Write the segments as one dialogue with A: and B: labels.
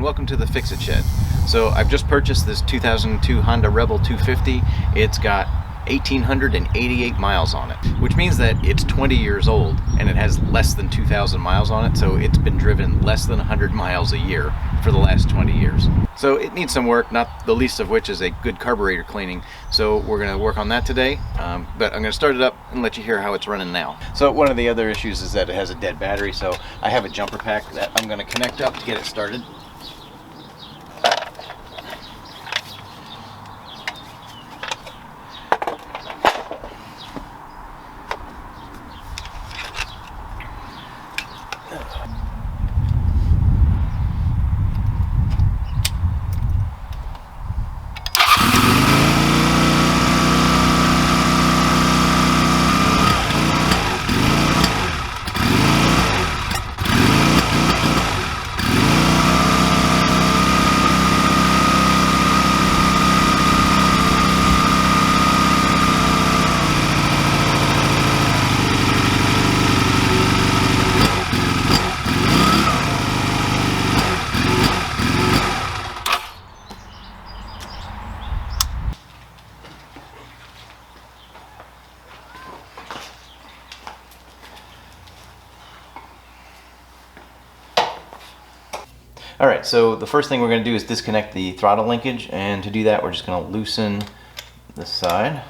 A: and welcome to the Fixit Shed. So I've just purchased this 2002 Honda Rebel 250. It's got 1,888 miles on it, which means that it's 20 years old and it has less than 2,000 miles on it, so it's been driven less than 100 miles a year for the last 20 years. So it needs some work, not the least of which is a good carburetor cleaning. So we're going to work on that today, but I'm going to start it up and let you hear how it's running now. So one of the other issues is that it has a dead battery, so I have a jumper pack that I'm going to connect up to get it started. Alright, so the first thing we're going to do is disconnect the throttle linkage, and to do that we're just going to loosen this side.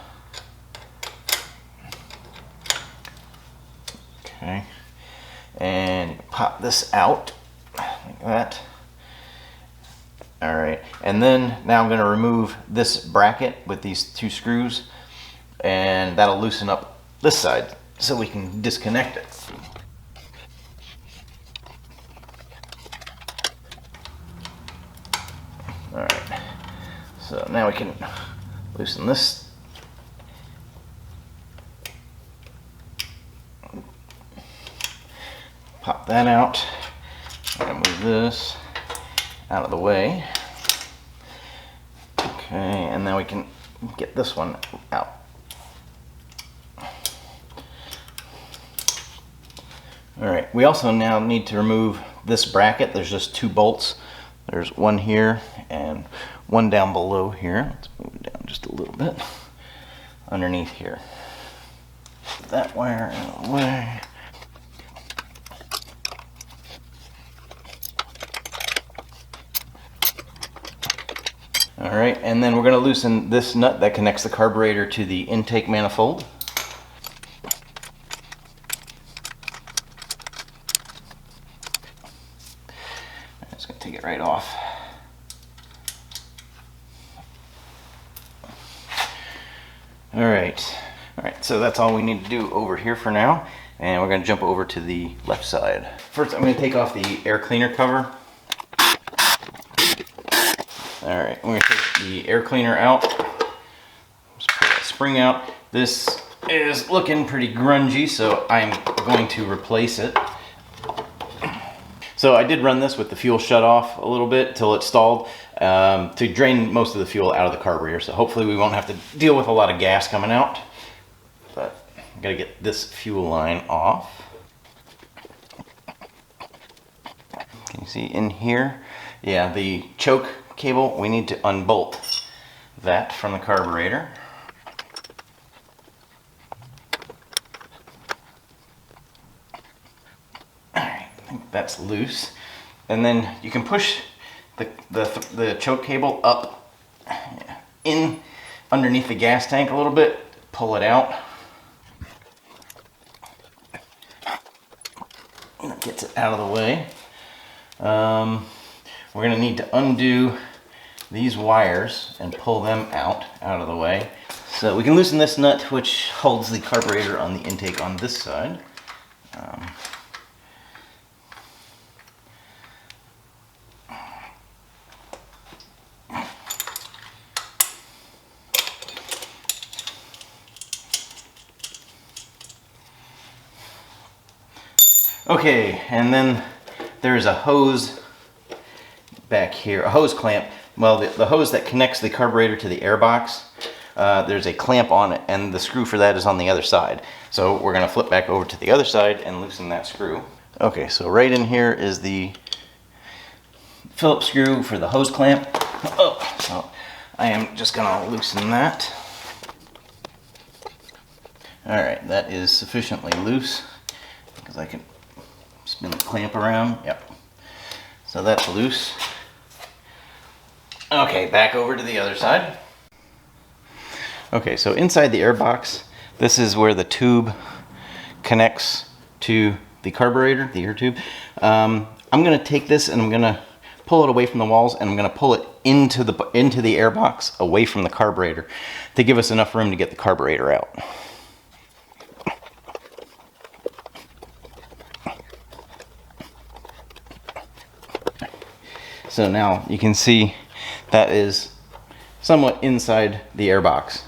A: Okay, and pop this out like that. Alright, and then now I'm going to remove this bracket with these two screws, and that'll loosen up this side so we can disconnect it. Alright, so now we can loosen this. Pop that out. I'm going to move this out of the way. Okay, and now we can get this one out. Alright, we also now need to remove this bracket. There's just two bolts. There's one here and one down below here. Let's move it down just a little bit. Underneath here. Put that wire out of the way. Alright, and then we're going to loosen this nut that connects the carburetor to the intake manifold. Just going to take it right off. Alright, so that's all we need to do over here for now, and we're going to jump over to the left side. First I'm going to take off the air cleaner cover. Alright, I'm going to take the air cleaner out. Just pull that spring out. This is looking pretty grungy, so I'm going to replace it. So I did run this with the fuel shut off a little bit till it stalled to drain most of the fuel out of the carburetor. So hopefully we won't have to deal with a lot of gas coming out. But I gotta get this fuel line off. Can you see in here? Yeah, the choke cable, we need to unbolt that from the carburetor. That's loose, and then you can push the choke cable up in underneath the gas tank a little bit, pull it out. That gets it out of the way. We're going to need to undo these wires and pull them out of the way. So we can loosen this nut, which holds the carburetor on the intake on this side. Okay, and then there's a hose back here, a hose clamp. Well, the hose that connects the carburetor to the air box, there's a clamp on it, and the screw for that is on the other side. So we're going to flip back over to the other side and loosen that screw. Okay, so right in here is the Phillips screw for the hose clamp. Oh, so I am just gonna loosen that. All right, that is sufficiently loose because I can spin the clamp around. Yep. So that's loose. Okay, back over to the other side. Okay, so inside the air box, this is where the tube connects to the carburetor, the air tube. I'm gonna take this and I'm gonna pull it away from the walls, and I'm gonna pull it into the air box away from the carburetor to give us enough room to get the carburetor out. So now you can see that is somewhat inside the air box.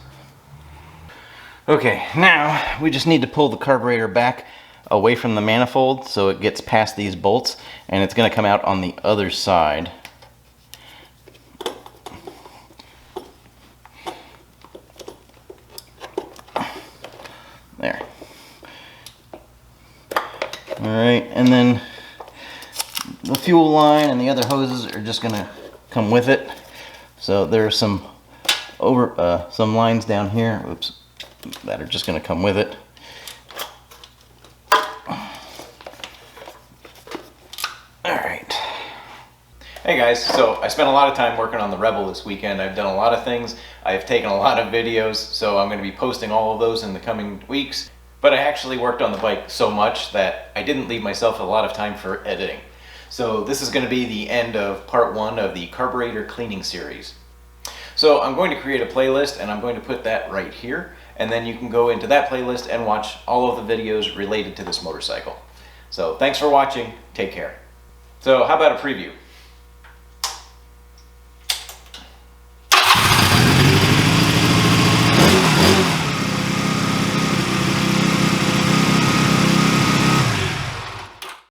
A: Okay, now we just need to pull the carburetor back away from the manifold so it gets past these bolts, and it's going to come out on the other side. There. Alright, and then the fuel line and the other hoses are just going to come with it. So there's some lines down here, oops, that are just going to come with it. Alright. Hey guys, so I spent a lot of time working on the Rebel this weekend. I've done a lot of things. I've taken a lot of videos, so I'm going to be posting all of those in the coming weeks. But I actually worked on the bike so much that I didn't leave myself a lot of time for editing. So this is going to be the end of part 1 of the carburetor cleaning series. So I'm going to create a playlist, and I'm going to put that right here, and then you can go into that playlist and watch all of the videos related to this motorcycle. So thanks for watching, take care. So how about a preview?